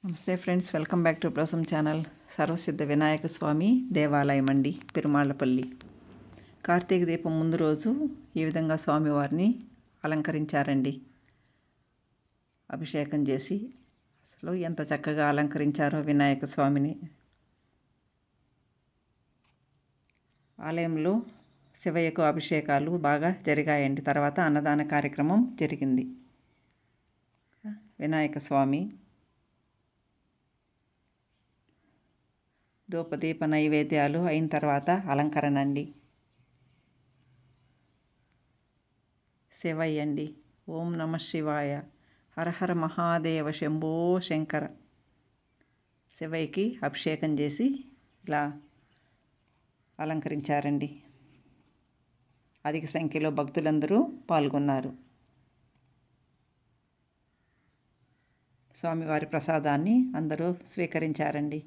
నమస్తే friends, welcome back to Blossom channel. Sarvasiddha Vinayaka Swami దేవాలయం అండి, పెరుమాళ్ళపల్లి. కార్తీక దీపం ముందు రోజు ఈ విధంగా స్వామివారిని అలంకరించారండి. అభిషేకం చేసి అసలు ఎంత చక్కగా అలంకరించారో వినాయక స్వామిని. ఆలయంలో శివయ్యకు అభిషేకాలు బాగా జరిగాయండి. తర్వాత అన్నదాన కార్యక్రమం జరిగింది. వినాయక స్వామి ధూపదీప నైవేద్యాలు అయిన తర్వాత అలంకరణ అండి. శివయ్య అండి. ఓం నమ శివాయ, హరహర మహాదేవ, శంభో శంకర. శివయ్యకి అభిషేకం చేసి ఇలా అలంకరించారండి. అధిక సంఖ్యలో భక్తులందరూ పాల్గొన్నారు. స్వామివారి ప్రసాదాన్ని అందరూ స్వీకరించారండి.